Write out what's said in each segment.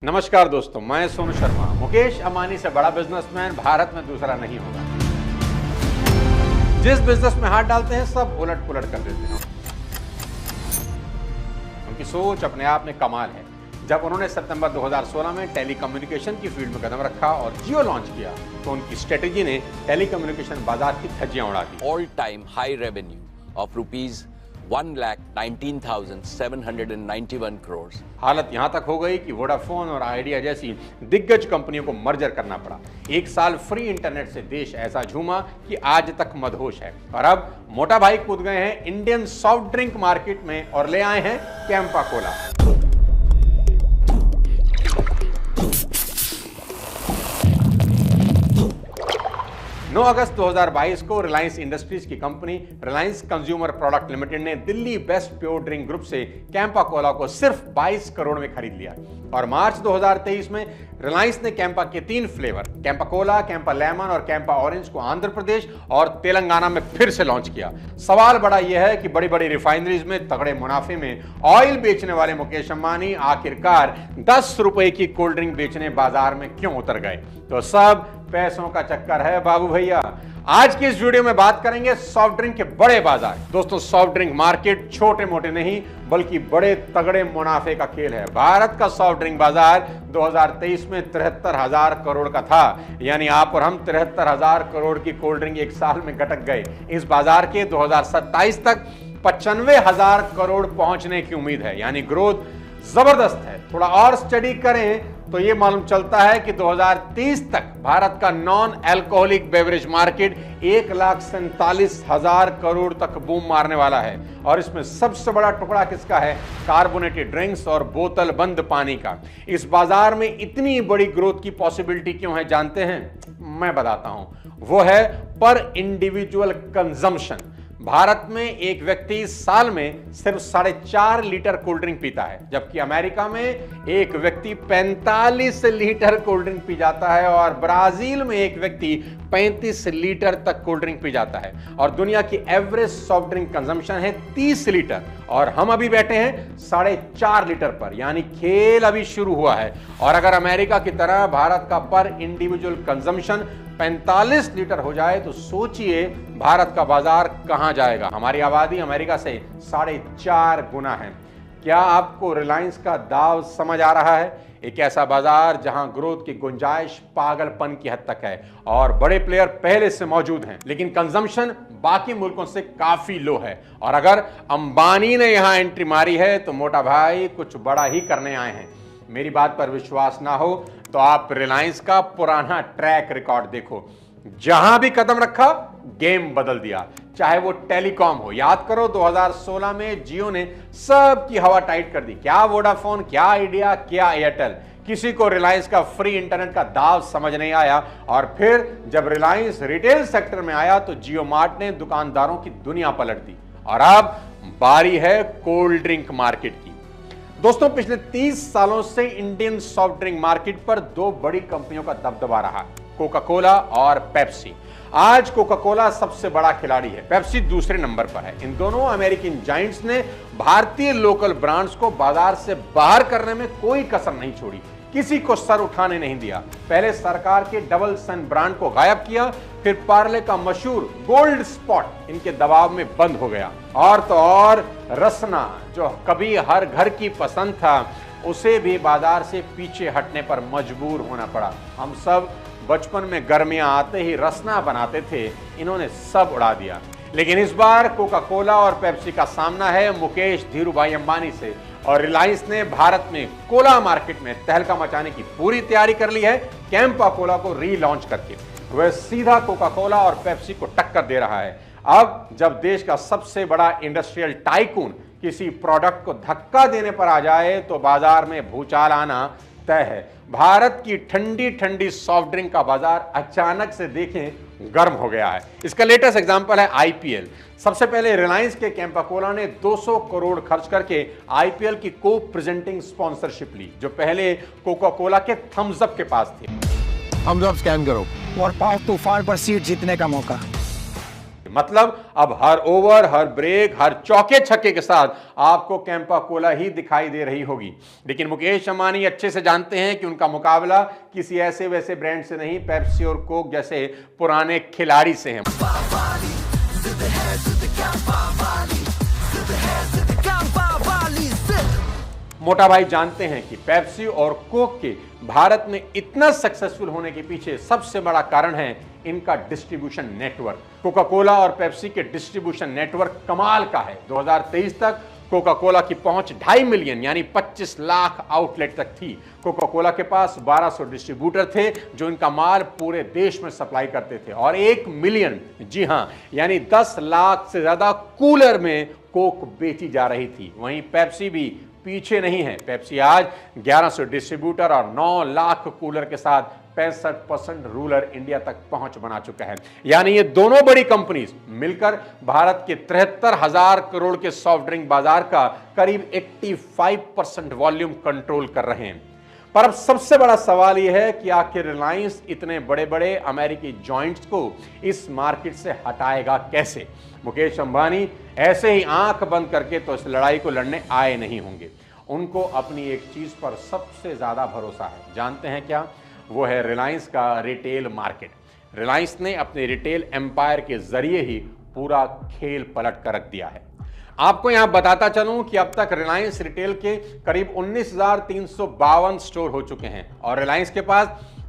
नमस्कार दोस्तों, मैं सोनू शर्मा। मुकेश अंबानी से बड़ा बिजनेसमैन भारत में दूसरा नहीं होगा। जिस बिजनेस में हाथ डालते हैं सब उलट पुलट कर देते हैं। उनकी सोच अपने आप में कमाल है। जब उन्होंने सितंबर 2016 में टेलीकम्युनिकेशन की फील्ड में कदम रखा और जियो लॉन्च किया तो उनकी स्ट्रेटेजी ने टेलीकम्युनिकेशन बाजार की धज्जियां उड़ा दी। All time high revenue of rupees 1,19,791 crores। हालत यहां तक हो गई कि वोडाफोन और आइडिया जैसी दिग्गज कंपनियों को मर्जर करना पड़ा। एक साल फ्री इंटरनेट से देश ऐसा झूमा कि आज तक मदहोश है। और अब मोटा भाई कूद गए हैं इंडियन सॉफ्ट ड्रिंक मार्केट में और ले आए हैं कैंपा कोला। 9 अगस्त 2022 को रिलायंस इंडस्ट्रीज की company Reliance Consumer Product Limited ने Delhi Best Pure Drink Group से कैंपा कोला को सिर्फ 22 करोड़ में खरीद लिया। और मार्च 2023 में रिलायंस ने कैंपा के 3 flavour Campa Cola, Campa lemon और कैंपा ऑरेंज को आंध्र प्रदेश और तेलंगाना में फिर से लॉन्च किया। सवाल बड़ा यह है कि बड़ी बड़ी रिफाइनरीज में तगड़े मुनाफे में ऑयल बेचने वाले मुकेश अंबानी आखिरकार 10 रुपए की कोल्ड ड्रिंक बेचने बाजार में क्यों उतर गए? तो सब पैसों का चक्कर है बाबू भैया। आज की इस वीडियो में बात करेंगे सॉफ्ट ड्रिंक के बड़े बाजार। दोस्तों, सॉफ्ट ड्रिंक मार्केट छोटे मोटे नहीं बल्कि बड़े तगड़े मुनाफे का खेल है। भारत का सॉफ्ट ड्रिंक बाजार 2023 में 73,000 करोड़ का था। यानी आप और हम 73,000 करोड़ की कोल्ड ड्रिंक एक साल में गटक गए। इस बाजार के 2027 तक 95,000 करोड़ पहुंचने की उम्मीद है। यानी ग्रोथ जबरदस्त है। थोड़ा और स्टडी करें तो यह मालूम चलता है कि 2030 तक भारत का non alcoholic beverage market 1,47,000 crore तक बूम मारने वाला है। और इसमें सबसे बड़ा टुकड़ा किसका है? कार्बोनेटेड ड्रिंक्स और बोतल बंद पानी का। इस बाजार में इतनी बड़ी ग्रोथ की पॉसिबिलिटी क्यों है जानते हैं? मैं बताता हूं। वो है पर इंडिविजुअल कंजम्पशन। भारत में एक व्यक्ति साल में सिर्फ 4.5 लीटर कोल्ड ड्रिंक पीता है, जबकि अमेरिका में एक व्यक्ति 45 लीटर कोल्ड ड्रिंक पी जाता है और ब्राजील में एक व्यक्ति 35 लीटर तक कोल्ड ड्रिंक पी जाता है। और दुनिया की एवरेज सॉफ्ट ड्रिंक कंजम्पशन है 30 लीटर और हम अभी बैठे हैं 4.5 लीटर पर। यानी खेल अभी शुरू हुआ है। और अगर अमेरिका की तरह भारत का पर इंडिविजुअल कंजम्पशन 45 लीटर हो जाए तो सोचिए भारत का बाजार कहां जाएगा। हमारी आबादी अमेरिका से 4.5 गुना है। क्या आपको रिलायंस का दाव समझ आ रहा है? एक ऐसा बाजार जहां ग्रोथ की गुंजाइश पागलपन की हद तक है और बड़े प्लेयर पहले से मौजूद हैं, लेकिन कंजम्पशन बाकी मुल्कों से काफी लो है। और अगर अंबानी ने यहां एंट्री मारी है तो मोटा भाई कुछ बड़ा ही करने आए हैं। मेरी बात पर विश्वास ना हो तो आप रिलायंस का पुराना ट्रैक रिकॉर्ड देखो। जहां भी कदम रखा गेम बदल दिया। चाहे वो टेलीकॉम हो, याद करो 2016 में जियो ने सबकी हवा टाइट कर दी। क्या वोडाफोन, क्या आइडिया, क्या एयरटेल, किसी को रिलायंस का फ्री इंटरनेट का दाव समझ नहीं आया। और फिर जब रिलायंस रिटेल सेक्टर में आया तो जियो मार्ट ने दुकानदारों की दुनिया पलट दी। और अब बारी है कोल्ड ड्रिंक मार्केट की। दोस्तों, पिछले 30 सालों से इंडियन सॉफ्ट ड्रिंक मार्केट पर 2 बड़ी कंपनियों का दबदबा रहा, कोका कोला और पेप्सी। आज कोका कोला सबसे बड़ा खिलाड़ी है, पेप्सी दूसरे नंबर पर है। इन दोनों अमेरिकन जायंट्स ने भारतीय लोकल ब्रांड्स को बाजार से बाहर करने में कोई कसर नहीं छोड़ी, किसी को सर उठाने नहीं दिया। पहले सरकार के डबल सन ब्रांड को गायब किया, फिर पार्ले का मशहूर गोल्ड स्पॉट इनके दबाव में बंद हो गया। और तो और रसना, जो कभी हर घर की पसंद था, उसे भी बाजार से पीछे हटने पर मजबूर होना पड़ा। हम सब बचपन में गर्मियां आते ही रसना बनाते थे, इन्होंने सब उड़ा दिया। लेकिन इस बार कोका कोला और पेप्सी का सामना है मुकेश धीरूभाई अंबानी से। और रिलायंस ने भारत में कोला मार्केट में तहलका मचाने की पूरी तैयारी कर ली है, कैंपा कोला को रीलॉन्च करके। वह सीधा कोका कोला और पेप्सी को टक्कर दे रहा है। अब जब देश का सबसे बड़ा इंडस्ट्रियल टाइकून किसी प्रोडक्ट को धक्का देने पर आ जाए तो बाजार में भूचाल आना तय है। भारत की ठंडी ठंडी सॉफ्ट ड्रिंक का बाजार अचानक से देखें गर्म हो गया है। इसका लेटेस्ट एग्जांपल है आईपीएल। सबसे पहले रिलायंस के कैंपा कोला ने 200 करोड़ खर्च करके आईपीएल की को प्रेजेंटिंग स्पॉन्सरशिप ली, जो पहले कोका कोला के थम्स अप के पास थी। थम्स अप स्कैन करो और पाओ तूफान पर सीट जीतने का मौका। मतलब अब हर ओवर, हर ब्रेक, हर चौके छक्के के साथ आपको कैंपा कोला ही दिखाई दे रही होगी। लेकिन मुकेश अंबानी अच्छे से जानते हैं कि उनका मुकाबला किसी ऐसे वैसे ब्रांड से नहीं, पेप्सी और कोक जैसे पुराने खिलाड़ी से है। मोटा भाई जानते हैं कि पेप्सी और कोक के भारत में इतना सक्सेसफुल होने के पीछे सबसे बड़ा कारण है इनका डिस्ट्रीब्यूशन नेटवर्क। कोका कोला और पेप्सी के डिस्ट्रीब्यूशन नेटवर्क कमाल का है। 2023 तक कोका कोला की पहुंच 2.5 मिलियन यानी 25 लाख आउटलेट तक थी। कोका कोला के पास 1200 डिस्ट्रीब्यूटर थे जो इनका माल पूरे देश में सप्लाई करते थे, और 1 मिलियन, जी हां, यानी 10 लाख से ज्यादा कूलर में कोक बेची जा रही थी। वहीं पेप्सी भी पीछे नहीं है। पेप्सी आज 1100 डिस्ट्रीब्यूटर और 9 लाख कूलर के साथ 65% रूरल इंडिया तक पहुंच बना चुका है। यानी ये दोनों बड़ी कंपनीज मिलकर भारत के 73,000 करोड़ के सॉफ्ट ड्रिंक बाजार का करीब 85% वॉल्यूम कंट्रोल कर रहे हैं। पर अब सबसे बड़ा सवाल यह है कि आखिर रिलायंस इतने बड़े बड़े अमेरिकी जॉइंट्स को इस मार्केट से हटाएगा कैसे? मुकेश अंबानी ऐसे ही आंख बंद करके तो इस लड़ाई को लड़ने आए नहीं होंगे। उनको अपनी एक चीज पर सबसे ज्यादा भरोसा है। जानते हैं क्या? वो है रिलायंस का रिटेल मार्केट। रिलायंस ने अपने रिटेल एम्पायर के जरिए ही पूरा खेल पलट कर रख दिया है। आपको यहां बताता चलूं कि अब तक रिलायंस रिटेल के करीब 19,352 स्टोर हो चुके हैं और रिलायंस के पास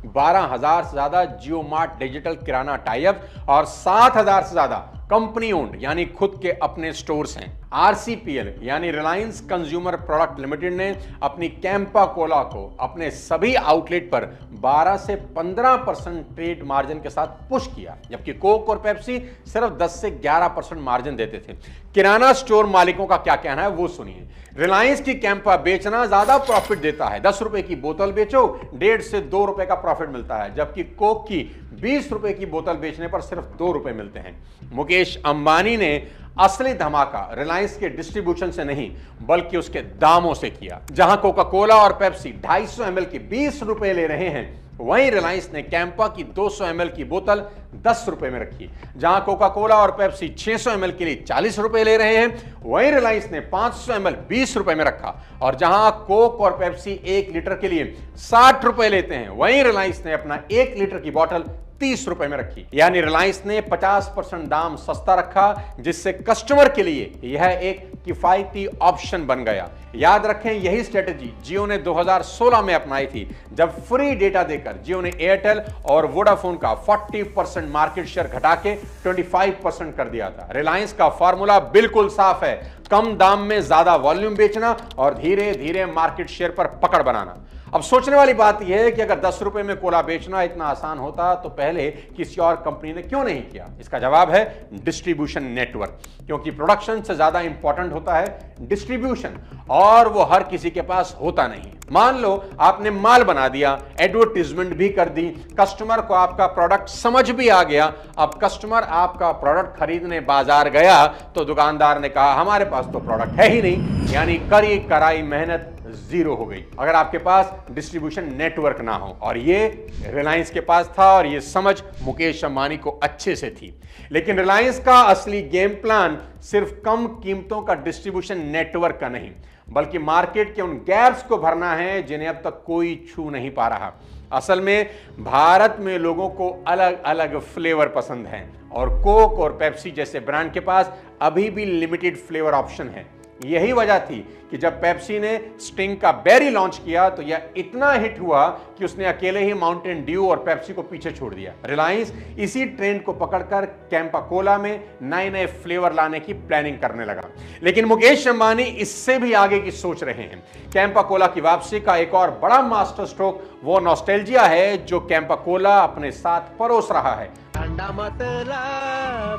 12,000 से ज्यादा जियो मार्ट डिजिटल किराना टाइप और 7,000 से ज्यादा कंपनी ओन्ड यानी खुद के अपने स्टोर्स हैं। आरसीपीएल यानी रिलायंस कंज्यूमर प्रोडक्ट लिमिटेड ने अपनी कैंपा कोला को अपने सभी आउटलेट पर 12 से 15% ट्रेड मार्जिन के साथ पुश किया, जबकि कोक और पेप्सी सिर्फ 10 से 11% मार्जिन देते थे। किराना स्टोर मालिकों का क्या कहना है वो सुनिए। रिलायंस की कैंपा बेचना ज्यादा प्रॉफिट देता है। 10 रुपए की बोतल बेचो 1.5 से 2 रुपए का प्रॉफिट मिलता है, जबकि कोक की 20 रुपए की बोतल बेचने पर सिर्फ 2 रुपए मिलते हैं। मुकेश अंबानी ने असली धमाका रिलायंस के डिस्ट्रीब्यूशन से नहीं बल्कि उसके दामों से किया। जहां कोका कोला और पेप्सी 250 ml की 20 रुपए ले रहे हैं, वहीं रिलायंस ने कैंपा की 200 ml की बोतल 10 रुपए में रखी। जहां कोका कोला और पेप्सी 600 ml के लिए 40 रुपए ले रहे हैं, वहीं रिलायंस ने 500 ml 20 रुपए में रखा। और जहां कोक और पेप्सी 1 लीटर के लिए 60 रुपए लेते हैं, वहीं रिलायंस ने अपना 1 लीटर की बोतल 30 रुपए में रखी। यानी रिलायंस ने 50% दाम सस्ता रखा, जिससे कस्टमर के लिए यह एक किफायती ऑप्शन बन गया। याद रखें, यही स्ट्रेटेजी जियो ने 2016 में अपनाई थी, जब फ्री डेटा देकर जियो ने एयरटेल और वोडाफोन का 40% मार्केट शेयर घटा के 25% कर दिया था। रिलायंस का फॉर्मूला बिल्कुल साफ है, कम दाम में ज्यादा वॉल्यूम बेचना और धीरे धीरे मार्केट शेयर पर पकड़ बनाना। अब सोचने वाली बात यह है कि अगर 10 रुपए में कोला बेचना इतना आसान होता तो पहले किसी और कंपनी ने क्यों नहीं किया? इसका जवाब है डिस्ट्रीब्यूशन नेटवर्क, क्योंकि प्रोडक्शन से ज्यादा इंपॉर्टेंट होता है डिस्ट्रीब्यूशन, और वो हर किसी के पास होता नहीं। मान लो आपने माल बना दिया, एडवर्टीजमेंट भी कर दी, कस्टमर को आपका प्रोडक्ट समझ भी आ गया। अब कस्टमर आपका प्रोडक्ट खरीदने बाजार गया तो दुकानदार ने कहा हमारे पास तो प्रोडक्ट है ही नहीं, यानी करी कराई मेहनत जीरो हो गई। अगर आपके पास डिस्ट्रीब्यूशन नेटवर्क ना हो, और ये रिलायंस के पास था और ये समझ मुकेश अंबानी को अच्छे से थी। लेकिन रिलायंस का असली गेम प्लान सिर्फ कम कीमतों का डिस्ट्रीब्यूशन नेटवर्क का नहीं, बल्कि मार्केट के उन गैप्स को भरना है जिन्हें अब तक कोई छू नहीं पा रहा। असल में भारत में लोगों को अलग अलग फ्लेवर पसंद हैं और कोक और पेप्सी जैसे ब्रांड के पास अभी भी लिमिटेड फ्लेवर ऑप्शन है। यही वजह थी कि जब पेप्सी ने स्टिंग का बेरी लॉन्च किया तो यह इतना हिट हुआ कि उसने अकेले ही माउंटेन ड्यू और पेप्सी को पीछे छोड़ दिया। रिलायंस इसी ट्रेंड को पकड़कर कैंपा कोला में नए नए फ्लेवर लाने की प्लानिंग करने लगा। लेकिन मुकेश अंबानी इससे भी आगे की सोच रहे हैं। कैंपा कोला की वापसी का एक और बड़ा मास्टर स्ट्रोक वो नॉस्टैल्जिया है जो कैंपा कोला अपने साथ परोस रहा है।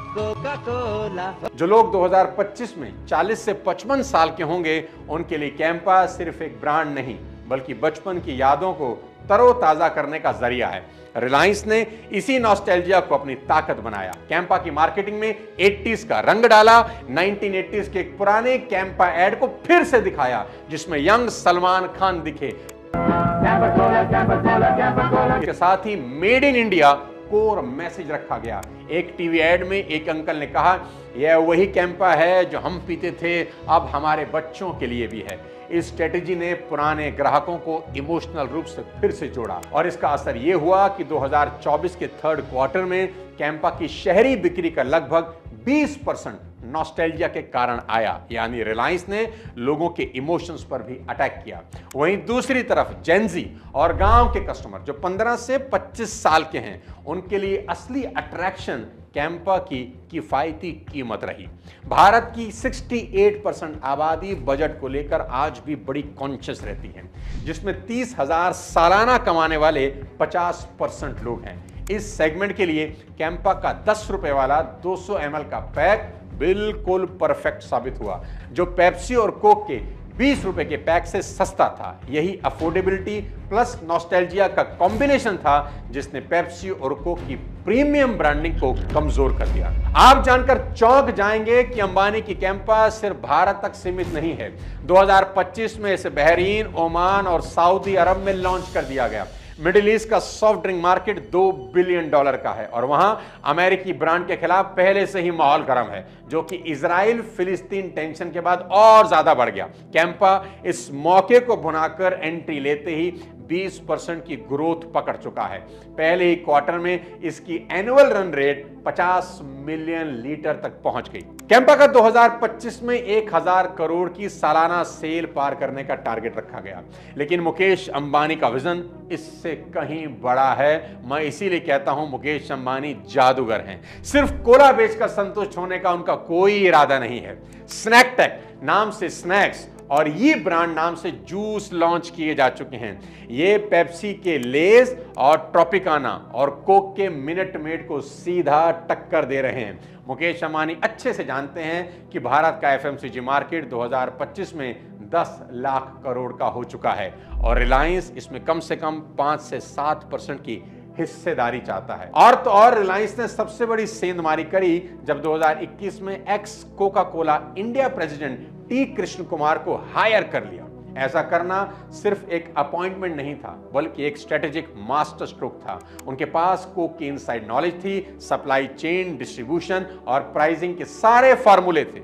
Coca Cola. जो लोग 2025 में 40 से 55 साल के होंगे, उनके लिए कैंपा सिर्फ एक ब्रांड नहीं बल्कि बचपन की यादों को तरोताजा करने का जरिया है। रिलायंस ने इसी नॉस्टैल्जिया को अपनी ताकत बनाया। कैंपा की मार्केटिंग में 80s का रंग डाला, 1980s के एक पुराने कैंपा एड को फिर से दिखाया जिसमें यंग सलमान खान दिखे। इसके साथ he made in India core message रखा गया। एक टीवी एड में एक अंकल ने कहा, यह वही कैंपा है जो हम पीते थे, अब हमारे बच्चों के लिए भी है। इस स्ट्रेटेजी ने पुराने ग्राहकों को इमोशनल रूप से फिर से जोड़ा और इसका असर यह हुआ कि 2024 के थर्ड क्वार्टर में कैंपा की शहरी बिक्री का लगभग 20% नॉस्टैल्जिया के कारण आया, यानी रिलायंस ने लोगों के इमोशंस पर भी अटैक किया। वहीं दूसरी तरफ जेनजी और गांव के कस्टमर जो 15 से 25 साल के हैं, उनके लिए असली अट्रैक्शन कैंपा की किफायती कीमत रही। भारत की 68% आबादी बजट को लेकर आज भी बड़ी कॉन्शियस रहती है, जिसमें 30,000 सालाना कमाने वाले 50% लोग हैं। इस सेगमेंट के लिए कैंपा का 10 रुपए वाला 200 ml का पैक बिल्कुल परफेक्ट साबित हुआ, जो पेप्सी और कोक के 20 रुपए के पैक से सस्ता था। यही अफोर्डेबिलिटी प्लस नॉस्टैल्जिया का कॉम्बिनेशन था जिसने पेप्सी और कोक की प्रीमियम ब्रांडिंग को कमजोर कर दिया। आप जानकर चौंक जाएंगे कि अंबानी की कैंपा सिर्फ भारत तक सीमित नहीं है। 2025 में इसे बहरीन, ओमान और सऊदी अरब में लॉन्च कर दिया गया। मिडिल ईस्ट का सॉफ्ट ड्रिंक मार्केट $2 बिलियन का है और वहां अमेरिकी ब्रांड के खिलाफ पहले से ही माहौल गर्म है, जो कि इजराइल फिलिस्तीन टेंशन के बाद और ज्यादा बढ़ गया। कैंपा इस मौके को भुनाकर एंट्री लेते ही 20% की ग्रोथ पकड़ चुका है। पहले ही क्वार्टर में इसकी annual run rate 50 million litre तक पहुंच गई। कैंपा का 2025 में 1000 करोड़ की सालाना सेल पार करने का टारगेट रखा गया, लेकिन मुकेश अंबानी का विजन इससे कहीं बड़ा है। मैं इसीलिए कहता हूं मुकेश अंबानी जादूगर हैं। सिर्फ कोला बेचकर संतुष्ट होने का उनका कोई इरादा नहीं है। स्नैक टेक नाम से स्नैक्स और ये ब्रांड नाम से जूस लॉन्च किए जा चुके हैं। ये पेप्सी के लेज और ट्रॉपिकाना और कोक के मिनट मेड को सीधा टक्कर दे रहे हैं। मुकेश अंबानी अच्छे से जानते हैं कि भारत का एफएमसीजी मार्केट 2025 में 10 लाख करोड़ का हो चुका है और रिलायंस इसमें कम से कम 5 से 7% की हिस्सेदारी चाहता है। और तो और रिलायंस ने सबसे बड़ी सेंधमारी करी जब 2021 में x Coca Cola India president T Krishna Kumar को हायर कर लिया। ऐसा करना सिर्फ एक अपॉइंटमेंट नहीं था, बल्कि एक स्ट्रेटेजिक मास्टर स्ट्रोक था। उनके पास कोक की इनसाइड नॉलेज थी, सप्लाई चेन, डिस्ट्रीब्यूशन और प्राइसिंग के सारे फार्मूले थे।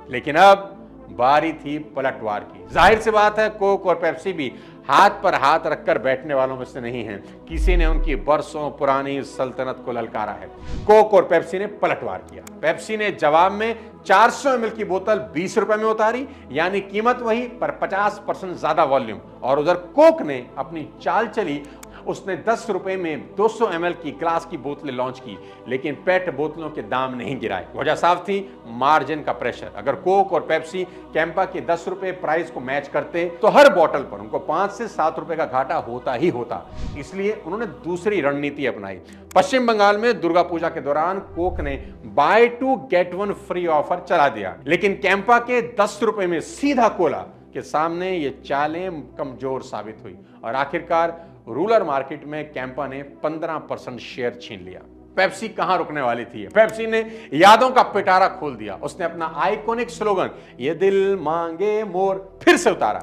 लेकिन अब बारी थी पलटवार की। जाहिर सी बात है, कोक और पेप्सी भी हाथ पर हाथ रखकर बैठने वालों में से नहीं हैं। किसी ने उनकी बरसों पुरानी सल्तनत को ललकारा है। कोक और पेप्सी ने पलटवार किया। पेप्सी ने जवाब में 400 ml की बोतल 20 रुपए में उतारी, यानी कीमत वही पर 50% ज्यादा वॉल्यूम। और उधर कोक ने अपनी चाल चली, उसने 10 रुपए में 200 ml की ग्लास की बोतलें लॉन्च की, लेकिन पेट बोतलों के दाम नहीं गिराए। वजह साफ थी, मार्जिन का प्रेशर। अगर कोक और पेप्सी कैंपा के 10 रुपए प्राइस को मैच करते तो हर बोतल पर उनको 5 से 7 रुपए का घाटा होता ही होता। इसलिए उन्होंने दूसरी रणनीति अपनाई। पश्चिम बंगाल में दुर्गा पूजा के दौरान कोक ने बाय 2 गेट 1 फ्री ऑफर चला दिया, लेकिन कैंपा के 10 रुपए में सीधा कोला के सामने ये चालें कमजोर साबित हुई और आखिरकार रूरल मार्केट में कैंपा ने 15% शेयर छीन लिया। पेप्सी कहां रुकने वाली थी? पेप्सी ने यादों का पिटारा खोल दिया। उसने अपना आइकॉनिक स्लोगन ये दिल मांगे मोर फिर से उतारा,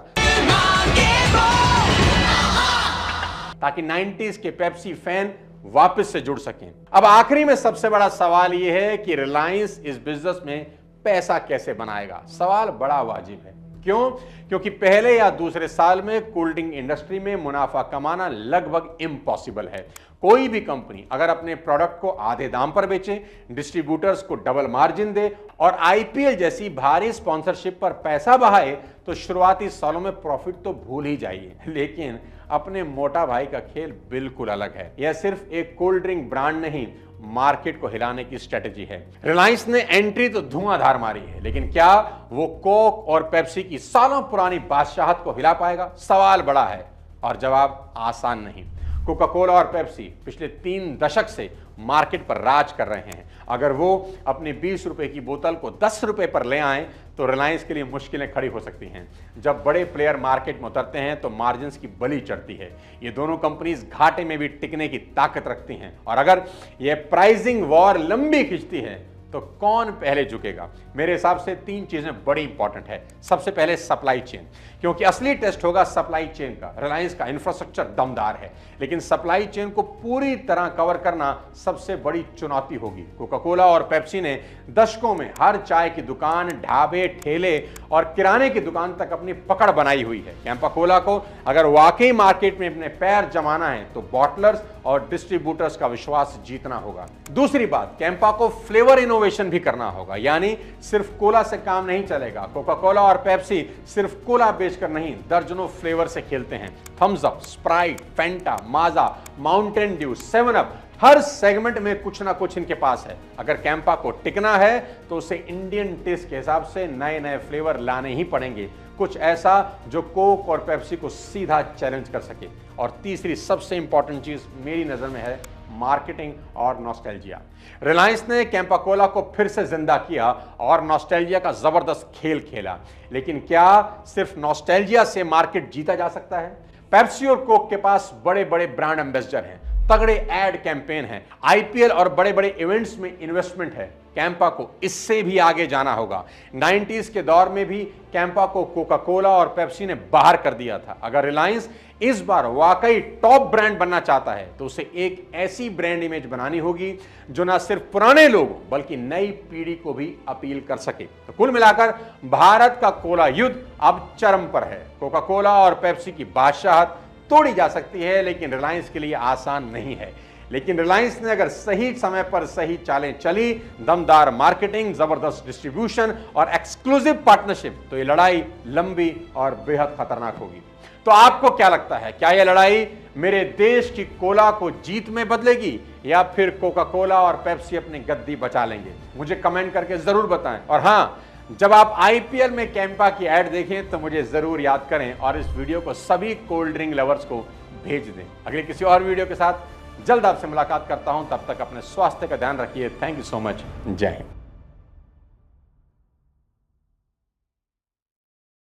ताकि 90s के पेप्सी फैन वापस से जुड़ सकें। अब आखिरी में सबसे बड़ा सवाल यह है कि रिलायंस इस बिजनेस में पैसा कैसे बनाएगा? सवाल बड़ा वाजिब है। क्यों? क्योंकि पहले या दूसरे साल में कोल्ड ड्रिंक इंडस्ट्री में मुनाफा कमाना लगभग इम्पॉसिबल है। कोई भी कंपनी अगर अपने प्रोडक्ट को आधे दाम पर बेचे, डिस्ट्रीब्यूटर्स को डबल मार्जिन दे और आईपीएल जैसी भारी स्पॉन्सरशिप पर पैसा बहाए तो शुरुआती सालों में प्रॉफिट तो भूल ही जाइए। लेकिन अपने मोटा भाई का खेल बिल्कुल अलग है। यह सिर्फ एक कोल्ड ड्रिंक ब्रांड नहीं, मार्केट को हिलाने की स्ट्रेटेजी है। रिलायंस ने एंट्री तो धुआंधार मारी है, लेकिन क्या वो कोक और पेप्सी की सालों पुरानी बादशाहत को हिला पाएगा? सवाल बड़ा है और जवाब आसान नहीं। कोका कोला और पेप्सी पिछले 3 दशक से मार्केट पर राज कर रहे हैं। अगर वो अपनी 20 रुपए की बोतल को 10 रुपए पर ले आएं तो रिलायंस के लिए मुश्किलें खड़ी हो सकती हैं। जब बड़े प्लेयर मार्केट में उतरते हैं तो मार्जिन्स की बलि चढ़ती है। ये दोनों कंपनीज घाटे में भी टिकने की ताकत रखती हैं और अगर ये प्राइसिंग वॉर लंबी खिंचती है तो कौन पहले झुकेगा? मेरे हिसाब से 3 चीजें बड़ी इंपॉर्टेंट है। सबसे पहले सप्लाई चेन, क्योंकि असली टेस्ट होगा सप्लाई चेन का। रिलायंस का इंफ्रास्ट्रक्चर दमदार है, लेकिन सप्लाई चेन को पूरी तरह कवर करना सबसे बड़ी चुनौती होगी। कोका कोला और पेप्सी ने दशकों में हर चाय की दुकान, ढाबे, ठेले और किराने की दुकान तक अपनी पकड़ बनाई हुई है। कैंपा कोला को अगर वाकई मार्केट में अपने पैर जमाना है तो बॉटलर्स और डिस्ट्रीब्यूटर्स का विश्वास जीतना होगा। दूसरी बात, कैंपा को फ्लेवर इनोवेशन भी करना होगा, यानी सिर्फ कोला से काम नहीं चलेगा। कोका कोला और पेप्सी सिर्फ कोला बेचकर नहीं, दर्जनों फ्लेवर से खेलते हैं। थम्स अप, स्प्राइट, फैंटा, माजा, माउंटेन ड्यू, 7 अप, हर सेगमेंट में कुछ ना कुछ इनके पास है। अगर कैंपा को टिकना है तो उसे इंडियन टेस्ट के हिसाब से नए नए फ्लेवर लाने ही पड़ेंगे, कुछ ऐसा जो कोक और पेप्सी को सीधा चैलेंज कर सके। और तीसरी सबसे इंपॉर्टेंट चीज मेरी नजर में है मार्केटिंग और नॉस्टैल्जिया। रिलायंस ने कैंपा कोला को फिर से जिंदा किया और नॉस्टैल्जिया का जबरदस्त खेल खेला, लेकिन क्या सिर्फ नॉस्टैल्जिया से मार्केट जीता जा सकता है? पेप्सी और कोक के पास बड़े बड़े ब्रांड एम्बेसडर हैं, तगड़े एड कैंपेन हैं, आईपीएल और बड़े बड़े इवेंट्स में इन्वेस्टमेंट है। कैंपा को इससे भी आगे जाना होगा। 90s के दौर में भी कैंपा को कोका कोला और पेप्सी ने बाहर कर दिया था। अगर रिलायंस इस बार वाकई टॉप ब्रांड बनना चाहता है तो उसे एक ऐसी ब्रांड इमेज बनानी होगी जो ना सिर्फ पुराने लोगों बल्कि नई पीढ़ी को भी अपील कर सके। तो कुल मिलाकर भारत का कोला युद्ध अब चरम पर है। कोका कोला और पेप्सी की बादशाहत तोड़ी जा सकती है, लेकिन रिलायंस के लिए आसान नहीं है। लेकिन रिलायंस ने अगर सही समय पर सही चालें चली, दमदार मार्केटिंग, जबरदस्त डिस्ट्रीब्यूशन और एक्सक्लूसिव पार्टनरशिप, तो ये लड़ाई लंबी और बेहद खतरनाक होगी। तो आपको क्या लगता है, क्या यह लड़ाई मेरे देश की कोला को जीत में बदलेगी या फिर कोका कोला और पेप्सी अपनी गद्दी बचा लेंगे? मुझे कमेंट करके जरूर बताएं। और हां, जब आप आईपीएल में कैंपा की ऐड देखें तो मुझे जरूर याद करें और इस वीडियो को सभी कोल्ड ड्रिंक लवर्स को भेज दें। अगले किसी और वीडियो के साथ जल्द आपसे मुलाकात करता हूं, तब तक अपने स्वास्थ्य का ध्यान रखिए। Thank you so much. जय हिंद।